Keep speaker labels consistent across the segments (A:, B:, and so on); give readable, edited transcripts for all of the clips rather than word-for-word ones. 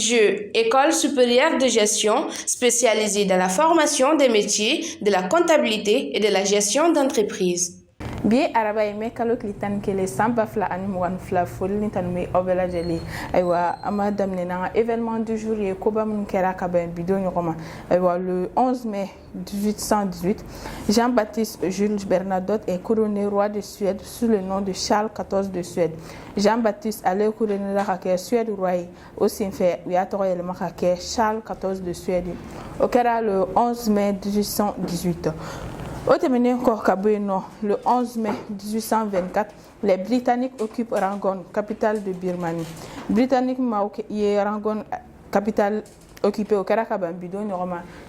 A: ISGE, École supérieure de gestion, spécialisée dans la formation des métiers de la comptabilité et de la gestion d'entreprise.
B: Bien araba me kalo klitan kele samba fla anim wan fla fol ni tan me obela jeli aywa amadam ne na événement du jour et ko bam kera ka ben bidon yoma aywa le 11 mai 1818 Jean-Baptiste Jules Bernadotte est couronné roi de Suède sous le nom de Charles XIV de Suède. Jean-Baptiste allait couronner la rake Suède roi aussi fait ya to le makake Charles XIV de Suède au kera le 11 mai 1818. Au terminé encore Kaboueno, le 11 mai 1824, les Britanniques occupent Rangoon, capitale de Birmanie. Britanniques Maouk y Rangoon, capitale occupée au Karakabambido,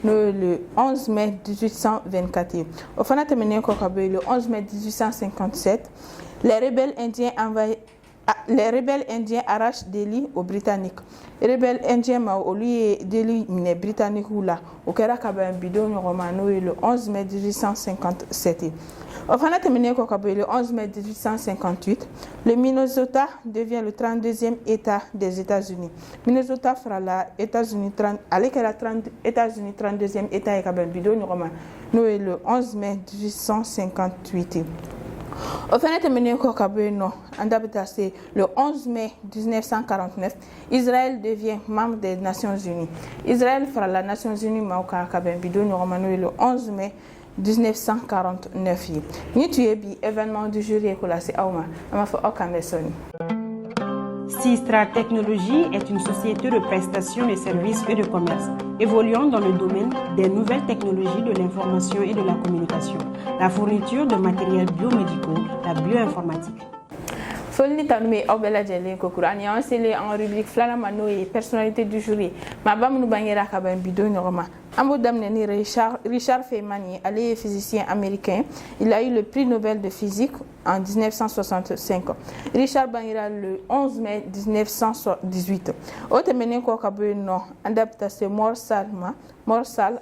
B: le 11 mai 1824. Au fin terminé encore le 11 mai 1857, les rebelles indiens arrachent Delhi aux Britanniques. Les rebelles indiens au lieu Delhi les Britanniques ou là au Karakabam bidon romano le 11 mai 1857. Enfin, terminé le 11 mai 1858, le Minnesota devient le 32e État des États-Unis. Minnesota fera la États-Unis 32e État et Kabam bidon romano le 11 mai 1858. Au fin terminé le 11 mai 1949, Israël devient membre des Nations Unies. Israël fera la Nations Unies le 11 mai 1949. Ni tu es bi événement du jury écolassé Auma, Amafo Okamesoni.
C: Sistra Technologies est une société de prestation de services et de commerce, évoluant dans le domaine des nouvelles technologies de l'information et de la communication, la fourniture de matériels biomédicaux, la bioinformatique.
B: Folni tanumi obela jeli ko kurani on sele en rubrique flalamano et personnalité du jury ma bam nu bangera ka ban bidon norma ambo damne ni Richard Feynman allé physicien américain, il a eu le prix Nobel de physique en 1965. Richard Bangira le 11 mai 1918. Autre mené ko ka no adaptation Morsal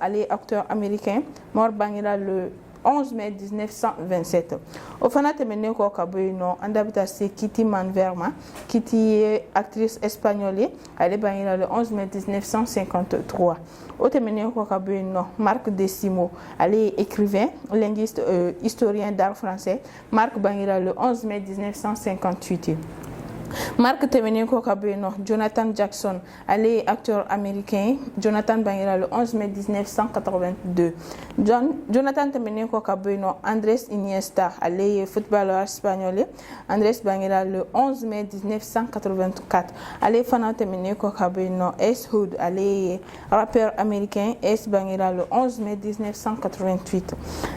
B: allé acteur américain, mort Bangira le 11 mai 1927. Au fin terminé ko kaboino andabita c'est Kitty Manverma, Kitty est actrice espagnole, elle est bannie le 11 mai 1953. Au terminé ko kaboino Marc Desimo, elle est écrivain, linguiste, historien d'art français, Marc Bangira le 11 mai 1958. Marc Temeneko Kabeno, Jonathan Jackson, allé acteur américain, Jonathan Bangira le 11 mai 1982. Jonathan Temeneko Kabeno, Andrés Iniesta, allé footballeur espagnol, Andrés Bangira le 11 mai 1984. Allé Fana Temeneko Kabeno, S. Hood, allé rappeur américain, S. Bangira le 11 mai 1988.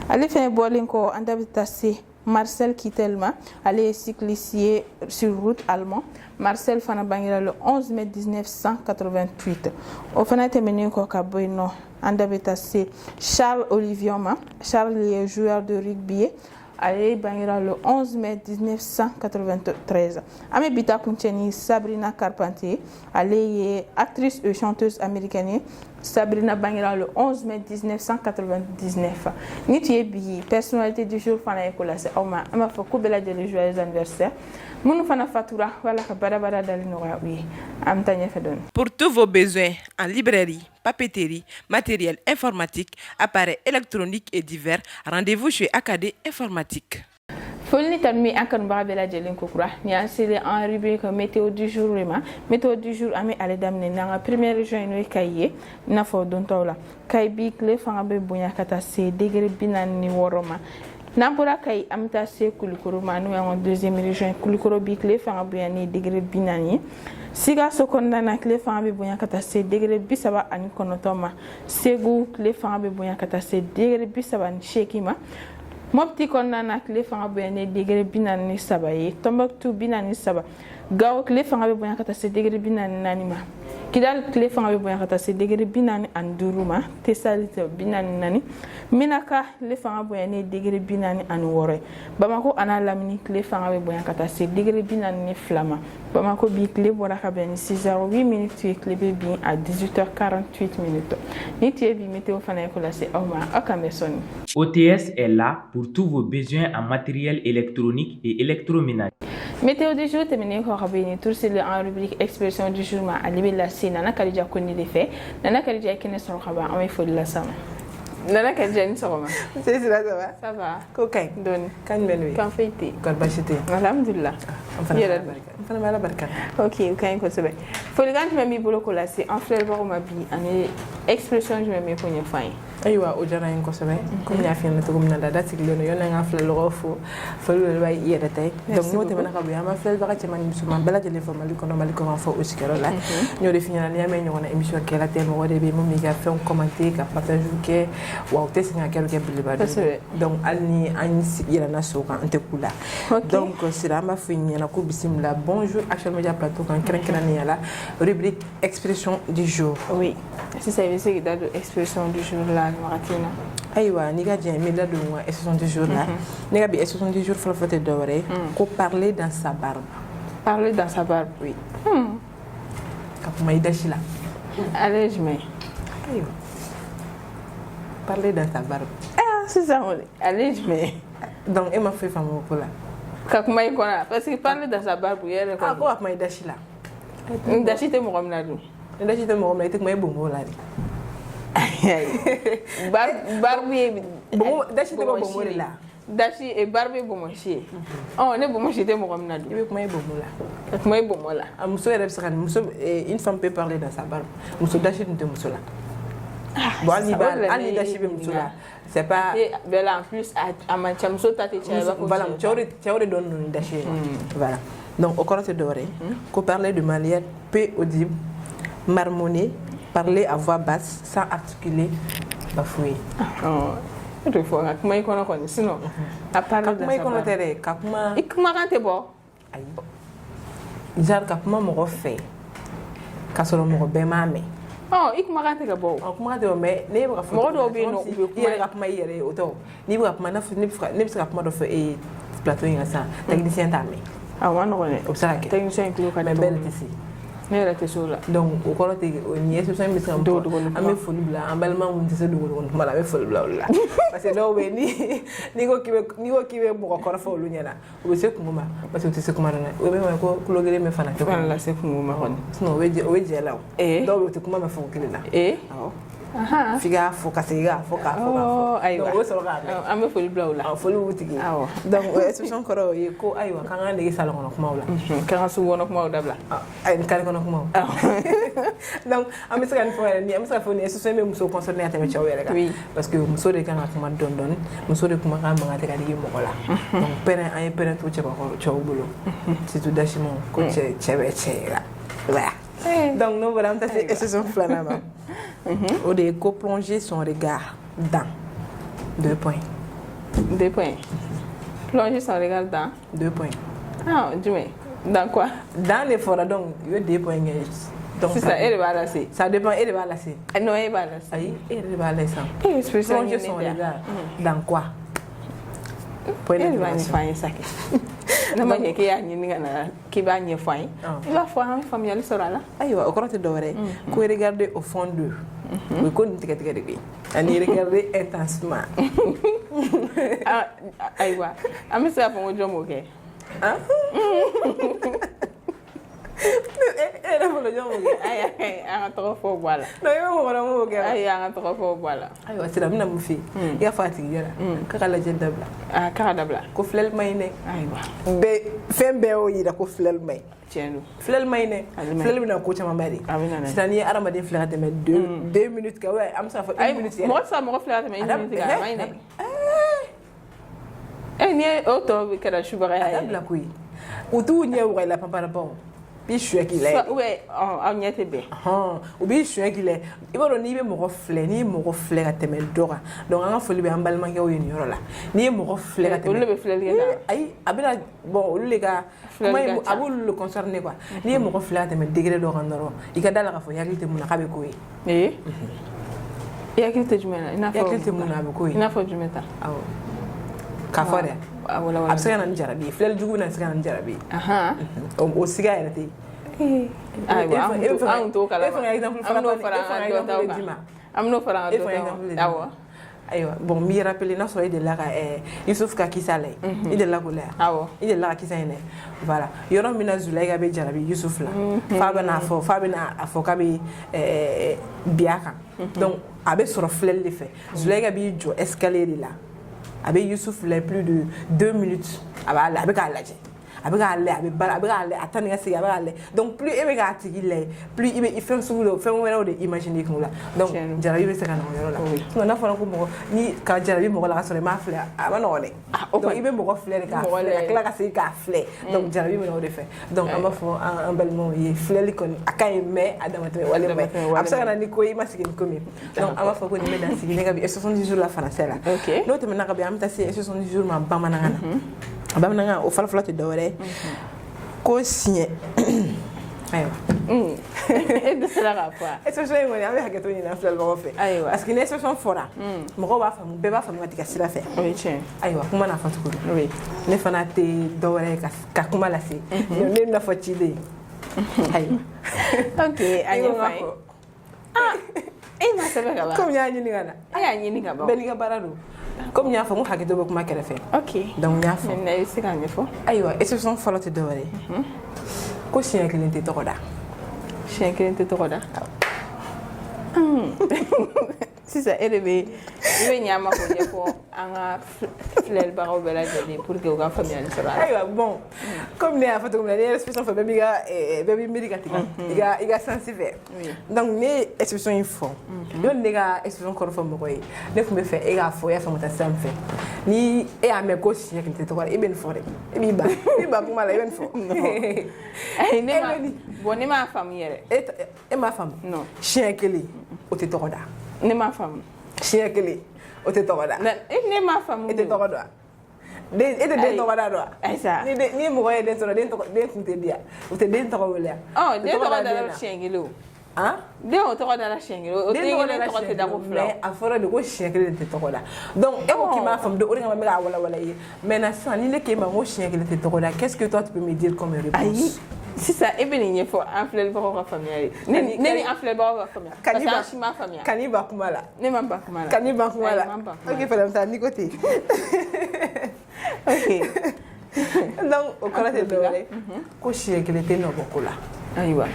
B: Allé Fene Bolinko, Andabitasi. Marcel Kittelma, allé cycliste sur route allemand. Marcel Fanabangira le 11 mai 1988. Au fin terminé Kokaboino, Andabeta c'est Charles Olivioma. Charles est joueur de rugby. Allé Bangira le 11 mai 1993. Ame Bita Kuncheni, Sabrina Carpentier. Allé actrice et chanteuse américaine. Sabrina Bangira le 11 mai 1999. Nitié Bi, personnalité du jour, Fana Ekola, c'est Oma, Ama Fokubela de joyeux anniversaire. Mounou Fana Fatura, voilà que Barabara Dalinora, oui, Amtanya Fedon.
D: Pour tous vos besoins en librairie, papeterie, matériel informatique, appareils électroniques et divers, rendez-vous chez Acadé Informatique.
B: Folni tanmi akan babela jelen kokura ni asile en rubrique météo du jour météo du jour ami ale damne na première région no kaye na fo don tawla kay bi kle fanga be bunya kata se degré binan ni woroma nambura kay amta se kulikoro manu en deuxième région kulikoro bi kle fanga bunya ni degré binani siga sokonda na kle fanga be bunya kata se degré bisaba ani konotoma segu kle fanga be bunya kata se degré bisaba ni shekima Mopti konna na kle fanga bene degré binani saba ye Tombouctou binani saba Gao kle fanga be bonya kata se degré binani nanima Kidal kle fanga be bonya kata se degré binani anduruma Tessalite binani nani Minaka le fanga bonya degré binani anwore Bamako ana lamini kle fanga be bonya kata se degré binani flama Bamako bi kle boraka ben 6h08 minutes tu kle be bien à 18h48 minutes Ni tu bi météo fana ekola se Oma Akamesoni
E: OTS est là pour tous vos besoins en matériel électronique et électroménager.
B: Météo du jour, terminé ko rabini tour c'est en rubrique expression du jour ma alibi la sina na kalija ko ni defé nana kalija kene son khaba amay fo la sama nana kalija ni sama
E: c'est ça va
B: ça va
E: ko kay
B: don
E: kan melwi
B: kan feyti
E: ko bashite
B: alhamdulillah
E: yera fana mala barka
B: ok kan ko sebe fo le gant mami bolo ko la c'est en fleur ba ma bi ani expression je mami ko ni fay
E: aywa o jara en ko sebe ko nya fi na to ko na dada tiglo no yona nga fleur lo fo le bay yera tay donc no te bana ka bu ya ma fleur ba ka chama ni suma bala jele fo mali ko no mali ko fo o sikero la ñoo de finira ni amé ñoo na émission ke la thème wode be momi ga fait un commentaire ka partage ke wa te singa kero ke biliba donc alni an yera na so kan te kula donc sira ma fi ni na ko bismillah bonjour Actuel Media Plateau kan kren ni la rubrique expression du jour
B: oui si ça veut dire que expression du jour là Maratina
E: aywa ni ga jemi la do expression du jour là ni ga bi expression du jour fa fa te doré ko parler dans sa barbe oui ka may dashila
B: allez je mets
E: aywa parler dans sa barbe
B: c'est ça allez je mets
E: donc et ma fait femme ko la
B: ka may ko na parce que parler dans sa barbe yere ko
E: ko may dashila
B: dashite mo gamna do
E: dashite mo gamna tek may bongo la
B: barbe
E: bon dashite mo bongo la
B: dashi e barbe bomo chi oh ne bomo chi te mo gamna do
E: ibe may bongo la
B: may bomo la
E: muso rebe sakan muso une femme peut parler dans sa barbe muso dashite nte muso la bon ali dashite muso la c'est pas
B: bella en plus à mancham so tate chaba ko
E: voilà théorie donne dashite voilà donc au corps de doré qu'on parler de manière peu audible marmonner parler à voix basse sans articuler bafouiller
B: tu faut nga kuma ikono ko sinon à parler de ça
E: kuma tere kakuma
B: ikuma kan te bo
E: ay jar kakuma mo fe kasoro mo be mame
B: oh ikuma kan te ga bo
E: kuma de me ne ba fa
B: mo do be no
E: be kakuma yere oto ni ba kakuma na ne bisa kakuma do fe plateau ngasa technicien tame
B: ah wan ko ne
E: obsara ke
B: technicien ko ka
E: me belle ici
B: ne la te sola
E: donc o kolo te ni yeso so mi sam
B: do
E: ame foli bla ambalma mun te se do won mala me foli bla wala parce que do we ni ko kibe mo ko fa lu nyana o se ko ma parce que te se ko ma na o be ma ko kulo gele me fana te ko
B: la se ko ma hon
E: no we je la do we te ko ma fa ko kile na
B: aha
E: figa fo ka siga fo ka
B: aywa
E: o so ga
B: ame foli bla wala
E: foli wutigi donc expression koro ye ko aywa kan ga ne salon ko ma wala
B: kan su wono ko ma dabla
E: ay kan ko ma donc am sa kan fo ni am sa fo ni expression me muso concerné atame chawere ka parce que muso de kan ko ma don muso de kuma ka ma ga di mo kola donc pere ay pere to che ko chawbulo c'est tout dachimo ko che chewechera voilà donc nous voilà c'est expression flanama au de co plonger son regard dans 2 points
B: plonger son regard dans
E: 2 points
B: dis-moi dans quoi
E: dans les forêts donc il y a 2 points donc
B: c'est ça elle va lasser
E: ça dépend elle va lasser
B: non elle va lasser
E: aïe elle va lasser
B: plonger
E: son regard dans quoi
B: elle va ni faire ça na manye ke ya nyini ngana ki ba nye fay la fois en familial sera là
E: aywa o korate do wore ko regarder au fond d'eux oui ko ntika de ani regarder intensement
B: aywa amisa fa mo jomo ke
E: era mo jomo ke
B: ay anga trop fo voilà
E: no yo mo mo ke
B: ay anga trop fo voilà
E: aywa sira mina mu fi ya fati yara ka kala jendabla
B: ka dabla
E: ko flel may ne
B: aywa
E: be fembe o yida ko flel may
B: tienu
E: flel may ne flel bina ko chama mari c'est-à-dire arama de flel de 2 minutes ka way am sa fa 1 minute
B: mo sa mo flel de 1 minute ka may ne ni auto kada shubara ya
E: la kuy utu nye wa la papa bon bi shwe ki le
B: ouais on nyete be
E: o bi shwe ki le iboro ni be mo flel ka teme dora donc anga foli be ambalma ke o yini yoro la ni mo flel ka teme
B: le be flel ke
E: ay abira bon le ga may abul le concerné quoi ni mo flel ka teme degré do ngoro ikadala ka fo yakite mun ka be ko yi
B: yakite jumena ina fo
E: yakite mun be ko yi
B: ina fo jumeta
E: aw ka fore
B: wala
E: absega nan jarabi flel jugu nan siga nan jarabi o siga yana te
B: aywa am to kala
E: exemple
B: am no fara awa
E: ayiwa bon mi rappelé n'a sɔrɔ i delila ka Yusuf ka kisa lajɛ i delila k'o lajɛ
B: awɔ
E: i delila ka kisa in lajɛ voilà yɔrɔ min na Zulayiga bɛ jarabi Yusuf la f'a bɛna a fɔ k'a bɛ bi a kan donc a bɛ sɔrɔ filɛli de fɛ Zulayiga b'i jɔ escalier de la a bɛ Yusuf lajɛ plus de 2 minutes a bɛ k'a lajɛ a bɛ k'a lajɛ a bɛ baara a bɛ k'a lajɛ a ta ni ka segin a bɛ k'a lajɛ donc plus e bɛ k'a tigi lajɛ plus i bɛ fɛn sugu dɔ fɛn wɛrɛw de imaginer kun la donc jarabi bɛ se ka na o yɔrɔ la sinon n'a fɔra ko mɔgɔ ni ka jarabi mɔgɔ la ka sɔrɔ i m'a filɛ a ma nɔgɔn dɛ donc i bɛ mɔgɔ filɛ de k'a filɛ ka tila ka segin k'a filɛ donc jarabi bɛ na o de fɛ donc an b'a fɔ an balimaw ye filɛli kɔni a ka ɲi mais a damatɛmɛ wale ma ɲi a bɛ se ka na ni ko i ma sigi ni ko min donc an b'a fɔ ko nin bɛ dan sigi ne ka bi 70 jours la français la n'o tɛmɛna ka bi an bɛ taa se 70 jours ma bamanankan na bamanankan o fɔlɔ-fɔlɔ tɛ dɔwɛrɛ ye ko siɲɛ ayiwa
B: e dɛsɛra k'a fɔ
E: expression in kɔni an bɛ hakɛto ɲini an filɛbagaw fɛ
B: ayiwa
E: parce que ni expression fɔra mɔgɔw b'a faamu bɛɛ b'a faamu ka tigɛ sira fɛ
B: o ye tiɲɛ
E: ayiwa kuma n'a fɔ cogo don ne fana tɛ dɔwɛrɛ ye ka kuma lase ne nafa ciden ayiwa
B: ok a ɲɛfɔ ye e ma sɛbɛn ka ban
E: komi n y'a ɲini ka na
B: e y'a ɲini ka ban
E: bɛɛ n'i ka baara don comme n y'a fɔ n ko hakɛto bɛ kuma kɛrɛfɛ
B: ok
E: donc n y'a fɔ
B: maintenant i bɛ se k'a ɲɛfɔ
E: ayiwa expression fɔlɔ tɛ dɔwɛrɛ ye ko siɲɛ kelen tɛ tɔgɔ da
B: siɲɛ kelen tɛ tɔgɔ da sisan e de bɛ i bɛ ɲɛ a ma k'o ɲɛfɔ an ka filɛlibagaw bɛɛ lajɛlen pour que u ka faamuyali sɔrɔ a la
E: ayiwa bon comme ne y'a fɔ cogo min na ni ye expression fɔ bɛɛ b'i miiri ka tigɛ i ka sansi fɛ donc ne ye expression in fɔ y'olu ne ka expression kɔrɔ fɔ mɔgɔ ye ne tun bɛ fɛ e k'a fɔ e y'a faamu ta sira min fɛ ni e y'a mɛn ko siɲɛ kelen tɛ tɔgɔ da i bɛ nin fɔ dɛ i b'i ban kuma la i bɛ nin fɔ
B: ne m'a faamu yɛrɛ
E: e m'a faamu
B: non
E: siɲɛ kelen o tɛ tɔgɔ da
B: ne m'a faamu
E: siɲɛ kelen o tɛ tɔgɔ da
B: ne m'a faamu
E: e tɛ tɔgɔ dɔn e tɛ den tɔgɔ da dɔn
B: ayisa
E: ni mɔgɔ ye den sɔrɔ den kun tɛ di yan o tɛ den tɔgɔ wele yan
B: den tɔgɔ dara siɲɛ kelen o den o tɔgɔ dara siɲɛ kelen o den kelen tɔgɔ tɛ da ko fila
E: mais a fɔra de ko siɲɛ kelen tɛ tɔgɔ da donc e ko k'i m'a faamu o de kama n bɛ k'a walawala i ye maintenant sisan ni ne k'e ma ko siɲɛ kelen tɛ tɔgɔ da qu'est-ce que toi tu peux me dire comme réponse
B: ayi sisan e bɛ nin ɲɛfɔ an filɛlibagaw ka faamuyali ne ni an filɛlibagaw ka faamuya parce que an si m'a faamuya
E: kan'i ban kuma la
B: ne ma ban kuma la
E: kan'i ban kuma la ok fɛnɛ n'i ko ten ok donc o kɔrɔ tɛ dɔwɛrɛ ko siɲɛ kelen tɛ nɔbɔ ko la
B: ayiwa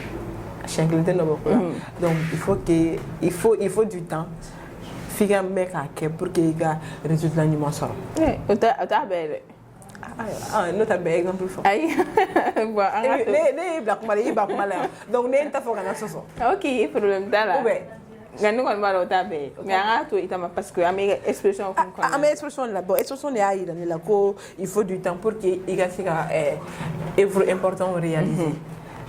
E: siɲɛ kelen tɛ nɔbɔ ko la donc il faut du temps f'i ka mɛn k'a kɛ pour que i ka résultat ɲuman sɔrɔ
B: o t'a bɛɛ dɛ
E: n'o tɛ bɛɛ exemple fɔ
B: ayi bon an ka to
E: ne y'i bila kuma la i ba kuma la yan donc ne t'a fɔ ka na sɔsɔ
B: ok problème t'a la nka ne kɔni b'a dɔn o t'a bɛɛ ye mais an k'a to i ta ma parce que an bɛ expression kun kɔnɔ
E: an bɛ expression la bon expression de y'a yira ne la ko il faut du temps pour que i ka se ka œuvre important réaliser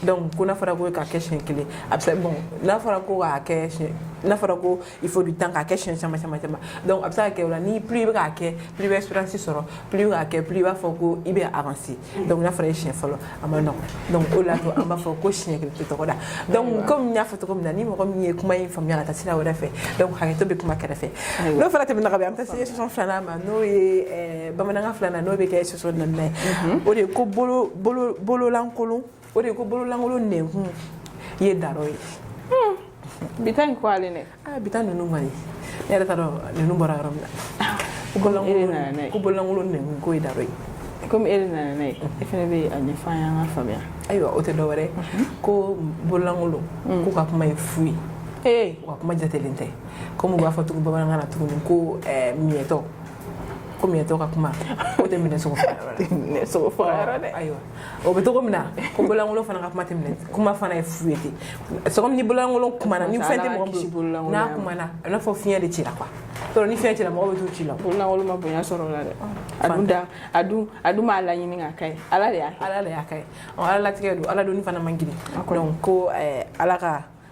E: donc ko n'a fɔra ko k'a kɛ siɲɛ kelen a bɛ se bon n'a fɔra ko k'a kɛ siɲɛ n'a fɔra ko il faut du temps k'a kɛ siɲɛ caman donc a bɛ se ka kɛ o la ni plus i bɛ k'a kɛ plus i bɛ expérience sɔrɔ plus i bɛ k'a kɛ plus i b'a fɔ ko i bɛ avancer donc n'a fɔra i siɲɛ fɔlɔ a ma nɔgɔn donc o de la to an b'a fɔ ko siɲɛ kelen tɛ tɔgɔ da donc comme n y'a fɔ cogo min na ni mɔgɔ min ye kuma in faamuya ka taa sira wɛrɛ fɛ donc hakɛto bɛ kuma kɛrɛfɛ n'o fana tɛmɛna ka bɛn an bɛ taa se expression filanan ma n'o ye bamanankan filanan n'o bɛ kɛ expression naaninan ye o de ye ko bololankolon o de ko bololankolon nɛnkun ye daro ye
B: bita in ko ale ne
E: bita ninnu kɔni ne yɛrɛ t'a dɔn ninnu bɔra yɔrɔ min na ko bololankolon nɛnkun ko ye daro ye
B: komi e de nana n'a ye e fana bɛ a ɲɛfɔ an ye an ka faamuya
E: ayiwa o tɛ dɔwɛrɛ ko bololankolon ko ka kuma ye fu ye u ka kuma jatelen tɛ komi u b'a fɔ tugun bamanankan na tuguni ko miɲɛtɔ ko miɲɛtɔ ka kuma o tɛ minɛ sogo faga yɔrɔ la
B: minɛ sogo faga yɔrɔ dɛ
E: ayiwa o bɛ cogo min na ko bololankolon fana ka kuma tɛ minɛ kuma fana ye fu ye ten c'est comme ni bololankolon kumana ni fɛn tɛ mɔgɔ bolo n'a kumana a n'a fɔ fiɲɛ de cira quoi donc ni fiɲɛ cira mɔgɔ bɛ t'u ci la
B: bololankolon ma bonya sɔrɔ o la dɛ a dun b'a laɲini ka kɛ ala de y'a kɛ
E: ala latigɛ don ala doni fana man girin donc ko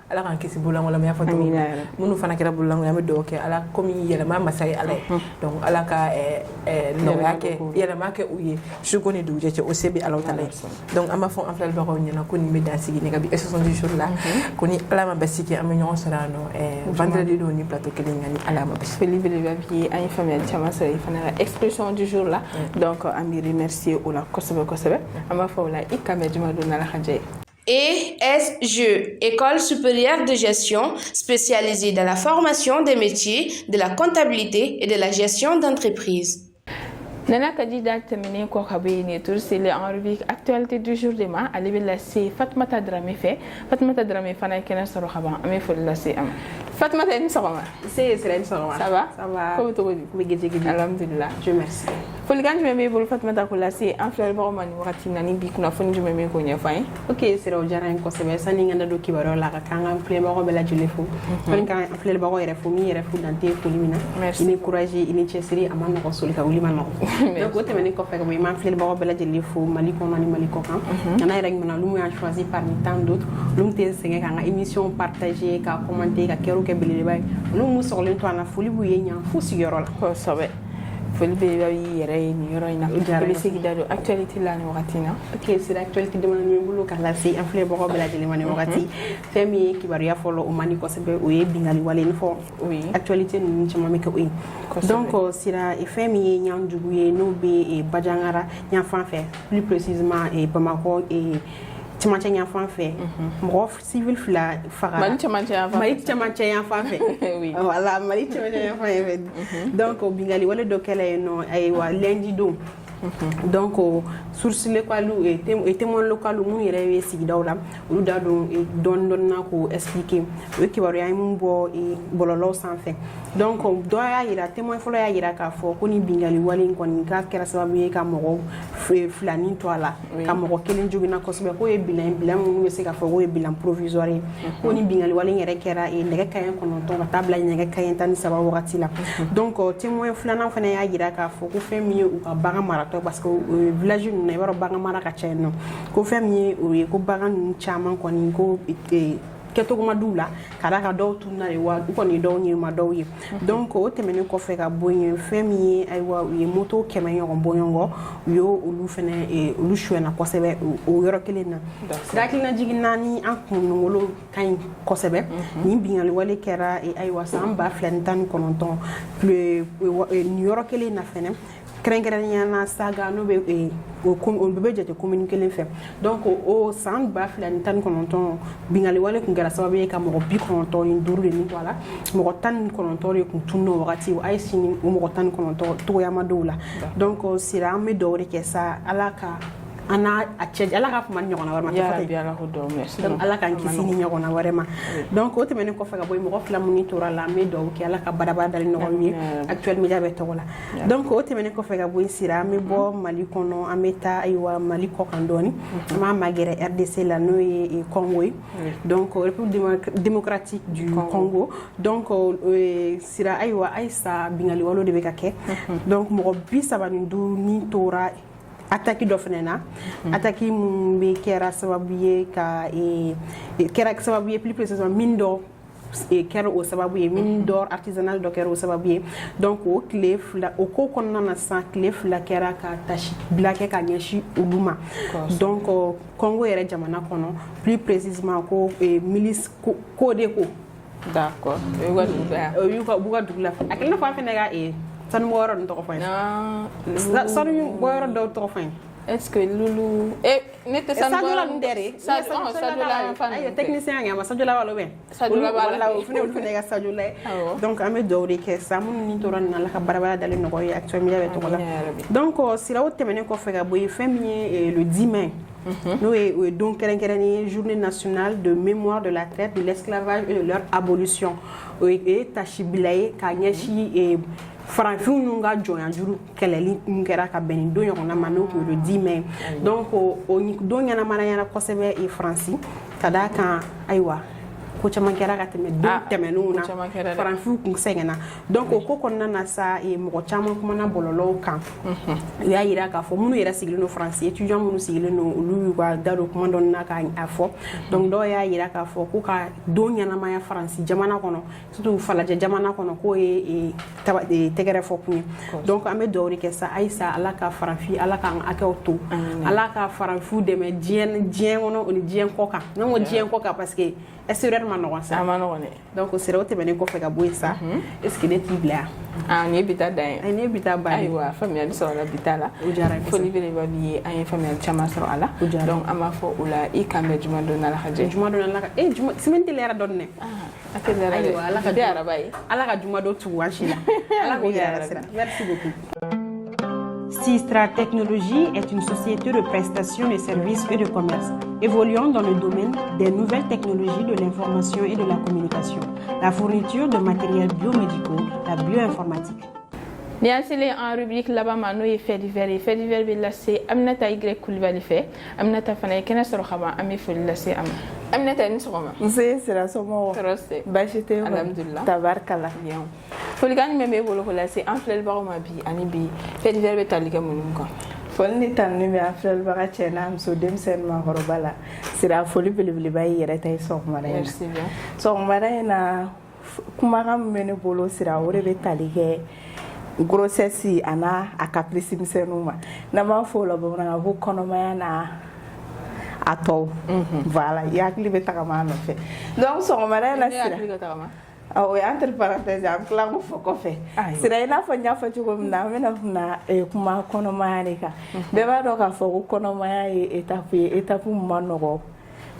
E: ala k'an kisi bololankolon ma y'a fɔ cogo min na minnu fana kɛra bololankolon an bɛ dugawu kɛ ala komi yɛlɛma masa ye ala ye donc ala ka nɔgɔya kɛ yɛlɛma kɛ u ye suko ni dugujɛ cɛ o se bɛ alaw ta la ye donc an b'a fɔ an filɛlibagaw ɲɛna ko nin bɛ dan sigi ne ka bi 70 jours la ko ni ala ma bɛn sigi an bɛ ɲɔgɔn sɔrɔ yan nɔ vendredi don ni plateau kelen nka ni ala ma bɛn
B: foli belebeleba b'i ye an ye faamuyali caman sɔrɔ i fana ka expression du jour la donc an b'i remercier o la kosɛbɛ kosɛbɛ an b'a fɔ o la i ka mɛn juma don n'ala ka jɛ ye
A: ESGE, École supérieure de gestion spécialisée dans la formation des métiers de la comptabilité et de la gestion d'entreprise.
B: Nana candidat terminé ko kabini tour c'est en rubrique actualité du jour de ma ali bella c'est Fatmata Dramé fait Fatmata Dramé fana kena soro khaba amé fo la c'est am Fatmata ni soro
E: c'est une soro
B: ça va comment to
E: ko
B: alhamdulillah
E: je merci
B: fo ligan je me bol Fatmata ko la c'est en fleur ba man wakati nani bi kuna fo je me ko nya fay
E: ok c'est ro jaran ko sebe sani nganda do kibaro la ka kanga fleur ba ko bela jule fo fo kan fleur ba ko yere fo mi yere fo dante fo limina ini courage ini chesiri amana ko soli ka ulima no donc wote meni ko fek boy man fleur ba ko bela jule fo mali ko mani mali ko kan ana rek mena lu mu a choisi parmi tant d'autres lu mu te senga kan émission partager ka commenter ka kero ke bele bay lu mu soxlen to ana foli bu yenya fu sigoro la
B: ko sobe foli be bayi yere ni yoro ina be sigi dado actualité la ni wakati na
E: ok c'est l'actualité de mon bulu ka la si en fleur ba ko bela jule mani wakati femi ki bari ya folo o mani ko sebe o ye bingali wale ni fo
B: oui
E: actualité ni chama me ko donc sira e femi nyam juguye no be e bajangara nyam fan fait plus précisément e Bamako e Timanche nyam fan fait mo civil fla fara
B: mali timanche
E: nyam fan fait
B: oui
E: voilà mali timanche nyam fan fait donc bingali wala do kala no ay wa lundi do donc source local et témoin local mu yere we sigi dawla lu da don na ko expliquer we ki baro ay mu bo e bololo sans fin donc do ya ira témoin folo ya ira ka fo ko ni bingali wali ko ni ka kera sababu ye ka mo flani to ala ka mo kelen jogina ko sebe ko e bilan mu we se ka fo ko e bilan provisoire ko ni bingali wali yere kera e nege kayen ko non to ka tabla nege kayen tan sababu wakati la donc témoin flana fana ya ira ka fo ko fe mi u ka baga mara parce que village nous n'avons pas gamara kacheno ko fami ko bagan chama ko ni ko keto ko madula kada ka do tunna e wa ko ni do nyi ma do yi donc o temene ko fe ka boyen fami ay wa yi moto kemenyo ko boyongo yo ulu fene e ulu shwena ko sebe o yoro kelena dakina jigina ni an kunungolo kan ko sebe ni bingali wale kera e ay wa samba flentan kononton le ni yoro kelena fene krengranyana saga no be o bebe jete communiquer les faits donc o sang ba flani tan kononton bingali wale ku gara sababu ka mo bi kononton induru ni wala mo tan kononton re ku tunno wakati ay sini mo tan kononton to ya madoula donc sira me dore ke sa alaka ana acceji ala ka fuma nyogona warma
B: ya rabbi ala ko do merci
E: donc ala kan kisi ni nyogona warema donc o temene ko faga boy mo fla mu ni tora la me do ki ala ka baraba dal no wi actuel media be to wala donc o temene ko faga boy sira me bo mali kono ameta aywa mali ko kandoni ma magere RDC la no e Congo donc République démocratique du Congo donc sira aywa aisa bingali walo de be kake donc mo bi sabani du ni tora attaque d'ofnena attaque mumbe kera sababuye ka kera sababuye plus précisément mindo et kera o sababuye mindor artisanal do kera o sababuye donc o clef la o ko konna na sa clef la kera ka tashi blake ka nyeshi uluma donc Congo ere jamana kono plus précisément ko milice ko de ko
B: d'accord
E: yu ka buga dugla akina fa fenega san mo waro to ko fay san mo waro do to ko fay
B: est-ce que lulu nete san mo
E: waro ndere
B: sa la fan
E: ay technicien nga ma sa la walo ben
B: sa la wala
E: fune ga sa la donc ame dowri ke sa mun ni to ran la ka barabara dal no ko actuellement yabe to la donc si la wote menen ko fega boy féminin le 10 mai nous et donc journée nationale de mémoire de la traite, de l'esclavage et de leur abolition et tashibilaye kanyashi et Franfou nunga joya juru keleli ngera ka beni do yona mano ko le 10 mai donc o ni do nyana mana yana ko sebe e franci kada kan aywa ko chama kera ka teme do teme nuna franfou kun sengena donc ko konna na sa e mo chama kuma na bololo kan ya ira ka fo munu ira sigile no français étudiant munu sigile no lu wa daro kuma don na ka afo donc do ya ira ka fo ko ka do nyana ma ya français jamana kono surtout fala jamana kono ko e tegere fo kunye donc ame do ri ke sa aisa ala ka franfi ala ka akauto ala ka franfou de me dien wono on dien koka non dien koka parce que est
C: ma nɔgɔn sa
B: a ma nɔgɔn dɛ
C: donc sira o tɛmɛnen kɔfɛ ka bɔ yen sa est ce que ne t'i bila yan
B: nin ye bi ta dan ye
C: ne bi taa ban
B: ayiwa faamuyali sɔrɔla bi ta la
C: o diyara n ye
B: foli belebeleba b'i ye an ye faamuyali caman sɔrɔ a la donc an b'a fɔ o la i kan bɛ juma don n'ala ka jɛ
C: juma don n'ala ka juma semaine teliyara dɔɔni dɛ
B: a tɛliyara dɛ
C: ayiwa ala ka
B: bi araba ye
C: ala ka juma don tugu an si la ala k'o yɛrɛ sira merci beaucoup.
B: Ni an selen en rubrique laban ma n'o ye fait divers ye fait divers bɛ lase Aminata Y Kulibali fɛ Aminata fana ye kɛnɛ sɔrɔ ka ban an bɛ foli lase a ma Aminata ni sɔgɔma
F: nse sira somɔgɔw
B: tɔɔrɔ tɛ
F: baasi tɛ yen
B: alhamdulilah
F: tabarikala
B: bien folikan jumɛn b'e bolo ko lase an filɛlibagaw ma bi ani bi fait divers bɛ tali kɛ minnu kan
F: foli ni tanuni bɛ an filɛlibaga cɛ n'a muso denmisɛnnin maakɔrɔba la sira foli belebeleba y'i yɛrɛ ta ye sɔgɔmada in
B: merci bien
F: sɔgɔmada in na kumakan min bɛ ne bolo sira o de bɛ tali kɛ grossesse ana a caprice misɛnninw ma n'an b'a fɔ o la bamanankan ko kɔnɔmaya na a tɔw voilà i hakili bɛ tagama a nɔfɛ donc sɔgɔmada in na sira o ye entre parenthèses an tila k'o fɔ kɔfɛ sira i n'a fɔ n y'a fɔ cogo min na an bɛna kuma kuma kɔnɔmaya de kan bɛɛ b'a dɔn k'a fɔ ko kɔnɔmaya ye étape ye étape min ma nɔgɔ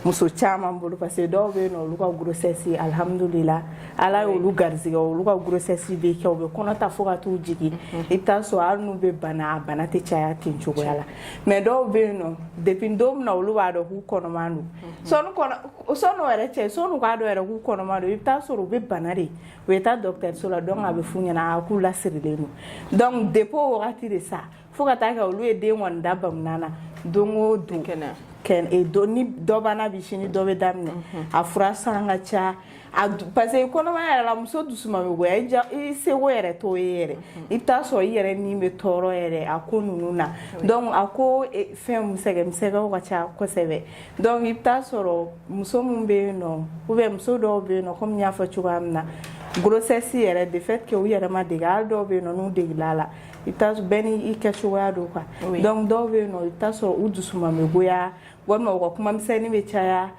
F: muso caman bolo parce que dɔw bɛ yen nɔ olu ka grossesse alhamdulillah ala y'olu garizigɛ olu ka grossesse bɛ kɛ u bɛ kɔnɔ ta fo ka t'u jigin i bɛ taa sɔrɔ hali n'u bɛ bana a bana tɛ caya ten cogoya la mais dɔw bɛ yen nɔ depuis don min na olu b'a dɔn k'u kɔnɔman don sɔnni o yɛrɛ cɛ sɔnni u k'a dɔn yɛrɛ k'u kɔnɔman don i bɛ taa sɔrɔ u bɛ bana de u bɛ taa dɔgɔtɔrɔso la donc a bɛ f'u ɲɛna k'u lasirilen don donc depuis o wagati de sa fo ka taa kɛ olu ye den kɔni da bamunan na don o don ni dɔ banna bi sini dɔ bɛ daminɛ a fura san ka ca parce que kɔnɔmaya yɛrɛ la muso dusuma bɛ goya i seko yɛrɛ t'o ye yɛrɛ i bɛ taa sɔrɔ i yɛrɛ ni bɛ tɔɔrɔ yɛrɛ a ko ninnu na donc a ko fɛn misɛgɛw ka ca kosɛbɛ donc i bɛ taa sɔrɔ muso min bɛ yen nɔ ou bien muso dɔw bɛ yen nɔ komi n y'a fɔ cogoya min na grossesse yɛrɛ de fait que u yɛrɛ ma dege hali dɔw bɛ yen nɔ n'u degela la i bɛ taa bɛɛ ni i kɛcogoya don quoi donc dɔw bɛ yen nɔ i bɛ taa sɔrɔ u dusuma bɛ goya walima u ka kuma misɛnnin bɛ caya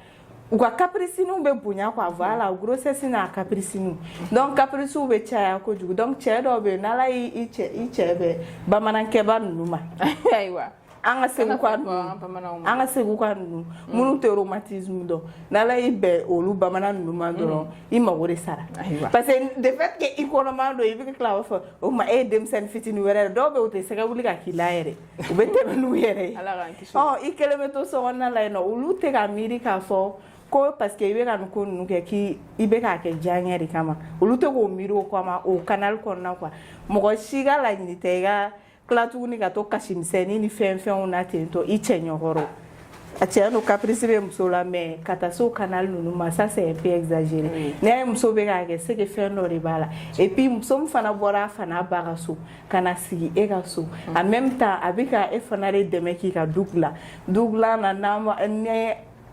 F: u ka capriciniw bɛ bonya quoi voilà grossesse n'a capriciniw donc capriciw bɛ caya kojugu donc cɛ dɔw bɛ yen n'ala y'i cɛ bɛ bamanankɛba ninnu ma
B: ayiwa
F: an ka segu ka ninnu minnu tɛ rhumatisme dɔn n'ala y'i bɛn olu bamanan ninnu ma dɔrɔn i mago de sara parce que de fait que i kɔnɔman don i bɛ tila b'a fɔ o tuma e ye denmisɛnnin fitinin wɛrɛ dɔw bɛ yen u tɛ sɛgɛ wuli ka k'i la yɛrɛ u bɛ tɛmɛ n'u yɛrɛ ye i kelen bɛ to sokɔnɔna la yen nɔ olu tɛ ka miiri k'a fɔ ko parce que i bɛ ka nin ko ninnu kɛ k'i bɛ k'a kɛ diyaɲɛ de kama olu tɛ k'o miiri o kama o canal kɔnɔna quoi mɔgɔ si ka laɲini tɛ i ka tila tuguni ka to kasi misɛnnin ni fɛnw na ten tɔ i cɛ ɲɔgɔrɔ a cɛ no caprice bɛ muso la mais ka taa se o canal ninnu ma ça c'est un peu exagéré n'i y'a ye muso bɛ k'a kɛ c'est que fɛn dɔ de b'a la et puis muso min fana bɔra a fana ba ka so ka na sigi e ka so en même temps a bɛ ka e fana de dɛmɛ k'i ka du dilan na n'an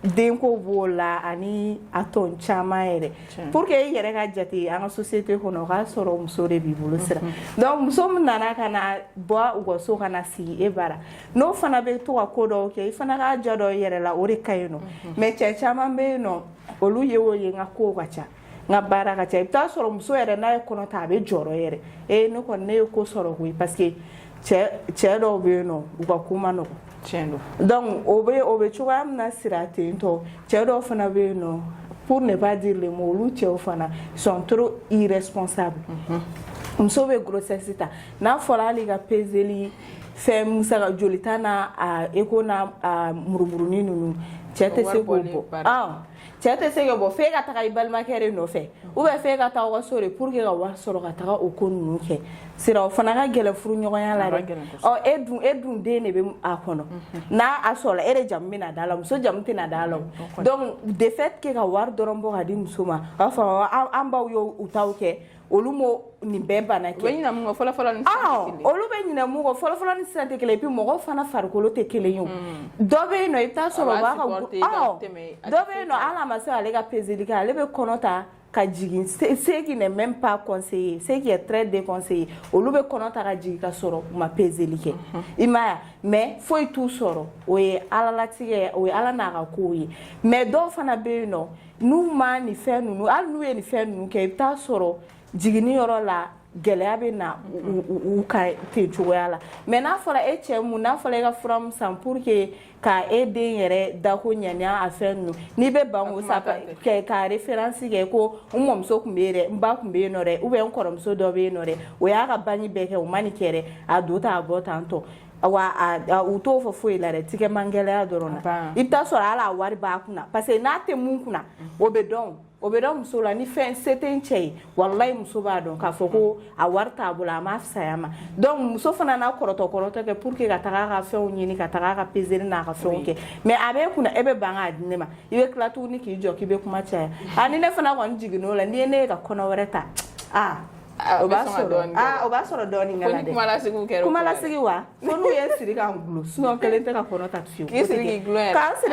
F: denko b'o la ani a tɔn caman yɛrɛ pour que i yɛrɛ ka jate an ka société kɔnɔ o k'a sɔrɔ muso de b'i bolo sira donc muso min nana ka na bɔ u ka so ka na sigi e bara n'o fana bɛ to ka ko dɔw kɛ i fana k'a jɔ dɔ i yɛrɛ la o de ka ɲi nɔ mais cɛ caman bɛ yen nɔ olu ye o ye n ka kow ka ca n ka baara ka ca i bɛ taa sɔrɔ muso yɛrɛ n'a ye kɔnɔ ta a bɛ jɔrɔ yɛrɛ ne kɔni ne ye ko sɔrɔ koyi parce que cɛ dɔw bɛ yen nɔ u ka ko ma nɔgɔ donc o bɛ cogoya min na sira ten tɔ cɛ dɔw fana bɛ yen nɔ pour ne pas dire le mot olu cɛw fana sont trop irresponsables muso bɛ grossesse ta n'a fɔra hali ka peseli fɛn musaka jolita n'a eko n'a murumurunin ninnu cɛ tɛ se k'o bɔ cɛ tɛ se k'o bɔ f'e ka taga i balimakɛ de nɔfɛ ou bien f'e ka taa aw ka so de pour que ka wari sɔrɔ ka taga o ko ninnu kɛ sira o fana ka gɛlɛn furu ɲɔgɔnya la dɛ e dun den de bɛ a kɔnɔ n'a a sɔrɔla e de jamu bɛ na da la muso jamu tɛ na da la donc de fait que ka wari dɔrɔn bɔ ka di muso ma a b'a fɔ an baw y'u taw kɛ olu mo nin bɛɛ bana kɛ
B: olu bɛ ɲinɛ mun kɔ fɔlɔfɔlɔ ni sisan tɛ kelen et puis mɔgɔw fana farikolo tɛ kelen ye o dɔ bɛ yen nɔ i bɛ taa sɔrɔ o b'a ka dɔ bɛ yen nɔ hali a ma se ale ka peseli kɛ ale bɛ kɔnɔ ta
F: ka jigin ce qui n'est même pas conseillé, ce qui est très déconseillé olu be kɔnɔ ta ka jigin ka sɔrɔ u ma peseli kɛ i ma ya mais foyi t'u sɔrɔ o ye alalatigɛ o ye ala n'a ka kow ye mais dɔw fana bɛ yen nɔ n'u ma nin fɛn ninnu hali n'u ye nin fɛn ninnu kɛ i bɛ taa sɔrɔ jiginni yɔrɔ la gɛlɛya bɛ na u ka ten cogoya la mais n'a fɔra e cɛ mun n'a fɔra e ka fura min san pour que ka e den yɛrɛ dako ɲaniya a fɛn ninnu n'i bɛ ban o sa ka référence kɛ ko n mɔmuso tun bɛ yen dɛ n ba tun bɛ yen nɔ dɛ ou bien n kɔrɔmuso dɔ bɛ yen nɔ dɛ o y'a ka banni bɛɛ kɛ o ma nin kɛ dɛ a don ta a bɔ tan tɔ wa u t'o fɔ foyi la dɛ tigɛ man gɛlɛya dɔrɔn na i bɛ taa sɔrɔ hali a wari b'a kunna parce que n'a tɛ mun kunna o bɛ dɔn muso la ni fɛn se tɛ n cɛ ye walayi muso b'a dɔn k'a fɔ ko a wari t'a bolo a ma fisaya ma donc muso fana n'a kɔrɔtɔ kɛ pour que ka taga a ka fɛnw ɲini ka taga a ka peseli n'a ka fɛnw kɛ mais a bɛ kunna e bɛ ban k'a di ne ma i bɛ tila tuguni k'i jɔ k'i bɛ kuma caya ni ne fana kɔni jiginn'o la n'i ye ne ye ka kɔnɔ wɛrɛ ta o b'a sɔrɔ dɔɔnin kɛla dɛ kumalasigi wa fo n'u ye siri k'an gulo sinon kelen tɛ ka kɔnɔ ta fiyewu k'an siri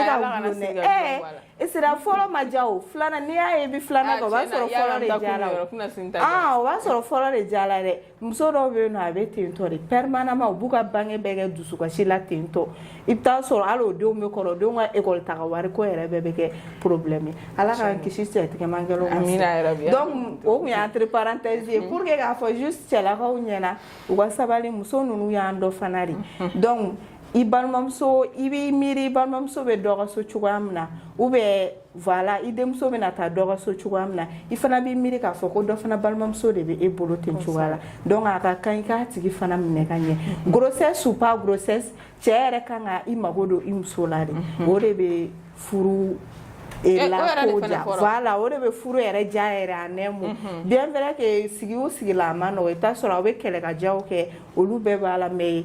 F: k'an gulo dɛ i sera fɔlɔ ma ja o filanan n'i y'a ye i bɛ filanan kɛ o b'a sɔrɔ fɔlɔ de ja la o b'a sɔrɔ fɔlɔ de ja la dɛ muso dɔw bɛ yen nɔ a bɛ ten tɔ de permanemment u b'u ka bange bɛɛ kɛ dusukasi la ten tɔ i bɛ taa sɔrɔ hali o denw bɛ kɔrɔ o denw ka école taga wari ko yɛrɛ bɛɛ bɛ kɛ problème ye ala k'an kisi cɛtigɛmangɛlɛw ma donc o tun ye entre parenthèse ye pour que k'a fɔ juste cɛlakaw ɲɛna u ka sabali muso ninnu y'an dɔ fana de donc i balimamuso i b'i miiri i balimamuso bɛ dɔ ka so cogoya min na ou bien voilà i denmuso bɛna taa dɔ ka so cogoya min na i fana b'i miiri k'a fɔ ko dɔ fana balimamuso de bɛ e bolo ten cogoya la donc a ka kan i k'a tigi fana minɛ ka ɲɛ grossesse ou pas grossesse cɛ yɛrɛ kan ka i mago don i muso la de o de bɛ furu la ko ja voilà o de bɛ furu yɛrɛ ja yɛrɛ a nɛmu bien vrai que sigi o sigi la a ma nɔgɔ i t'a sɔrɔ aw bɛ kɛlɛkajaw kɛ olu bɛɛ b'a la mais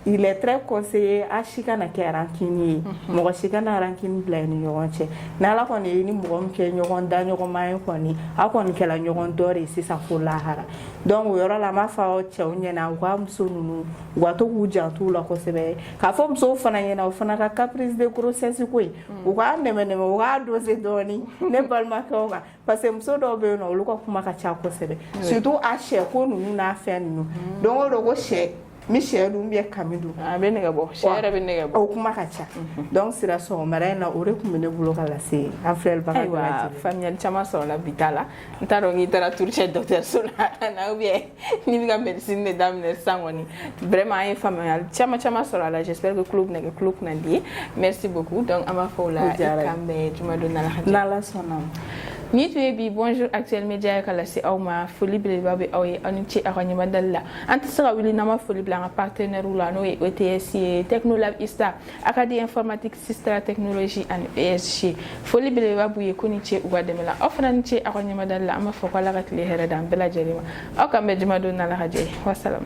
F: il est très conseillé a si kana kɛ rancune ye mɔgɔ si kana rancune bila i ni ɲɔgɔn cɛ n'ala kɔni ye ni mɔgɔ min kɛ ɲɔgɔn da ɲɔgɔnma ye kɔni aw kɔni kɛla ɲɔgɔn dɔ de sisan fo lahara donc o yɔrɔ la an b'a fɔ aw cɛw ɲɛna u ka muso ninnu u ka to k'u janto la kosɛbɛ k'a fɔ musow fana ɲɛna o fana ka caprice de grossesse ko ye u k'a nɛmɛ u k'a dose dɔɔni ne balimakɛw kan parce que muso dɔw bɛ yen nɔ olu ka kuma ka ca kosɛbɛ surtout a sɛ ko ninnu n'a fɛn ninnu don o don ko sɛ mi sɛ dun bɛ kami dun a bɛ nɛgɛ bɔ sɛ yɛrɛ bɛ nɛgɛ bɔ o kuma ka ca donc sira sɔgɔmada in na o de tun bɛ ne bolo ka lase an filɛlibaga bɛɛ lajɛlen faamuyali caman sɔrɔla bi ta la n t'a dɔn k'i taara Turcɛ dɔgɔtɔrɔso la na ou bien n'i bɛ ka médecine de daminɛ sisan kɔni vraiment an ye faamuyali caman sɔrɔ a la j'espère que kulo bɛna kɛ kulo kunnadi merci beaucoup donc an b'a fɔ o la i kan bɛn jumadon n'ala sɔnna ni tun ye bi bonjour actuel média ye ka lase aw ma foli belebeleba bɛ aw ye aw ni ce aw ka ɲɛmadali la an tɛ se ka wuli n'an ma foli bila an ka partenaire la n'o ye ETS ye Technolab ISTA Acadie informatique Sistra Technologie ani ESG foli belebeleba b'u ye ko ni ce u ka dɛmɛ la aw fana ni ce aw ka ɲɛmadali la an b'a fɔ ko ala ka tile hɛrɛ d'an bɛɛ lajɛlen ma aw kan bɛn jumadon n'ala ka jɛ ye wasalam